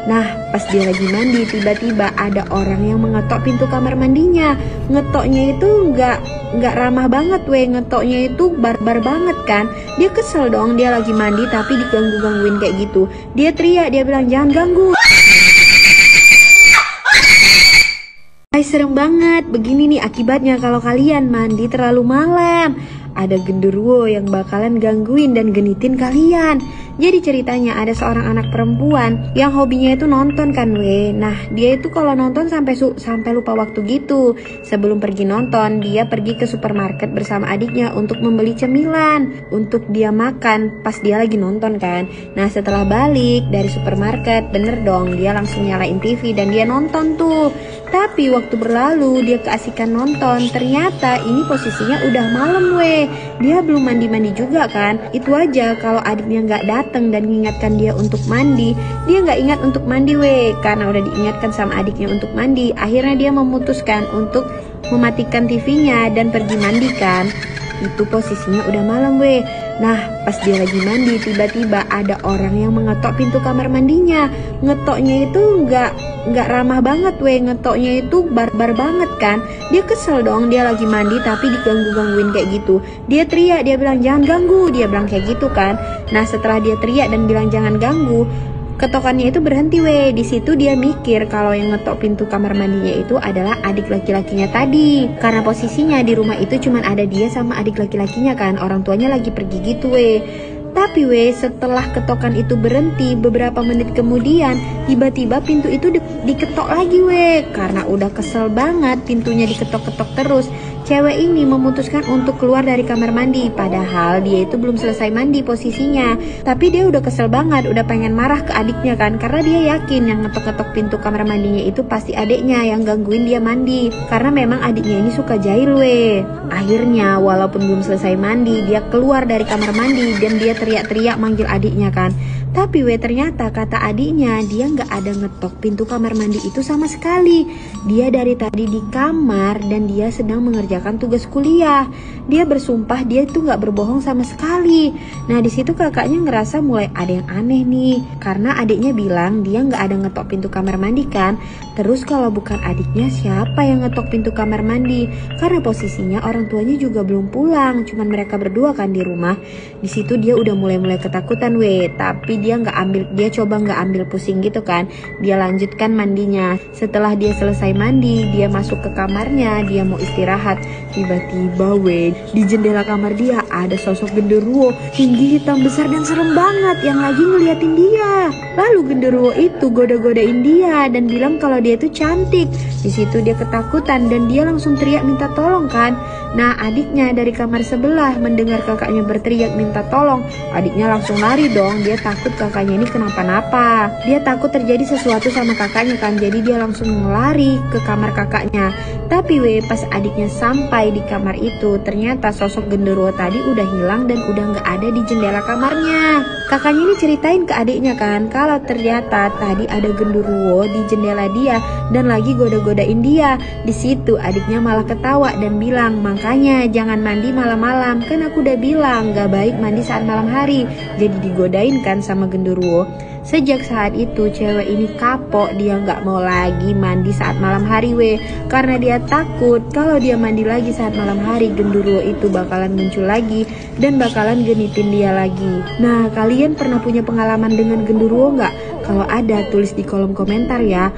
Nah, pas dia lagi mandi, tiba-tiba ada orang yang mengetok pintu kamar mandinya. Ngetoknya itu nggak ramah banget, ngetoknya itu barbar banget kan. Dia kesel dong, dia lagi mandi tapi diganggu-gangguin kayak gitu. Dia teriak, dia bilang jangan ganggu. Hai, serem banget. Begini nih akibatnya kalau kalian mandi terlalu malam. Ada genderuwo yang bakalan gangguin dan genitin kalian. Jadi ceritanya ada seorang anak perempuan yang hobinya itu nonton kan Nah dia itu kalau nonton sampai lupa waktu gitu. Sebelum pergi nonton, dia pergi ke supermarket bersama adiknya untuk membeli cemilan untuk dia makan pas dia lagi nonton kan. Nah setelah balik dari supermarket, bener dong dia langsung nyalain TV dan dia nonton tuh. Tapi waktu berlalu dia keasikan nonton, ternyata ini posisinya udah malam Dia belum mandi-mandi juga kan. Itu aja kalau adiknya nggak datang dan mengingatkan dia untuk mandi, dia nggak ingat untuk mandi karena udah diingatkan sama adiknya untuk mandi. Akhirnya dia memutuskan untuk mematikan TV-nya dan pergi mandi kan. Itu posisinya udah malam Nah pas dia lagi mandi, tiba-tiba ada orang yang mengetok pintu kamar mandinya. Ngetoknya itu nggak ramah banget ngetoknya itu barbar banget kan. Dia kesel dong, dia lagi mandi tapi diganggu-gangguin kayak gitu. Dia teriak, dia bilang jangan ganggu, dia bilang kayak gitu kan. Nah setelah dia teriak dan bilang jangan ganggu, ketokannya itu berhenti Di situ dia mikir kalau yang ngetok pintu kamar mandinya itu adalah adik laki-lakinya tadi. Karena posisinya di rumah itu cuman ada dia sama adik laki-lakinya kan. Orang tuanya lagi pergi gitu Tapi setelah ketokan itu berhenti, beberapa menit kemudian tiba-tiba pintu itu diketok lagi Karena udah kesel banget pintunya diketok-ketok terus, cewek ini memutuskan untuk keluar dari kamar mandi. Padahal dia itu belum selesai mandi posisinya. Tapi dia udah kesel banget, udah pengen marah ke adiknya kan. Karena dia yakin yang ngetok-ketok pintu kamar mandinya itu pasti adiknya yang gangguin dia mandi. Karena memang adiknya ini suka jahil Akhirnya walaupun belum selesai mandi, dia keluar dari kamar mandi dan dia teriak-teriak manggil adiknya kan. Tapi ternyata kata adiknya dia nggak ada ngetok pintu kamar mandi itu sama sekali. Dia dari tadi di kamar dan dia sedang mengerjakan tugas kuliah. Dia bersumpah dia itu nggak berbohong sama sekali. Nah di situ kakaknya ngerasa mulai ada yang aneh nih, karena adiknya bilang dia nggak ada ngetok pintu kamar mandi kan. Terus kalau bukan adiknya, siapa yang ngetok pintu kamar mandi? Karena posisinya orang tuanya juga belum pulang, cuman mereka berdua kan di rumah. Di situ dia udah mulai ketakutan tapi dia coba nggak ambil pusing gitu kan. Dia lanjutkan mandinya. Setelah dia selesai mandi, dia masuk ke kamarnya, dia mau istirahat. Tiba-tiba di jendela kamar dia ada sosok genderuwo tinggi, hitam, besar dan serem banget yang lagi ngeliatin dia. Lalu genderuwo itu goda-godain dia dan bilang kalau dia itu cantik. Di situ dia ketakutan dan dia langsung teriak minta tolong kan. Nah adiknya dari kamar sebelah mendengar kakaknya berteriak minta tolong, adiknya langsung lari dong. Dia takut kakaknya ini kenapa-napa. Dia takut terjadi sesuatu sama kakaknya kan. Jadi dia langsung lari ke kamar kakaknya. Tapi pas adiknya sampai di kamar itu, ternyata sosok genderuwo tadi udah hilang dan udah nggak ada di jendela kamarnya. Kakaknya ini ceritain ke adiknya kan, kalau ternyata tadi ada genderuwo di jendela dia dan lagi goda-godain dia. Di situ adiknya malah ketawa dan bilang, makanya jangan mandi malam-malam, kan aku udah bilang gak baik mandi saat malam hari. Jadi digodain kan sama genderuwo. Sejak saat itu cewek ini kapok, dia nggak mau lagi mandi saat malam hari karena dia takut kalau dia mandi lagi saat malam hari, genderuwo itu bakalan muncul lagi dan bakalan genitin dia lagi. Nah kalian pernah punya pengalaman dengan genderuwo nggak? Kalau ada tulis di kolom komentar ya.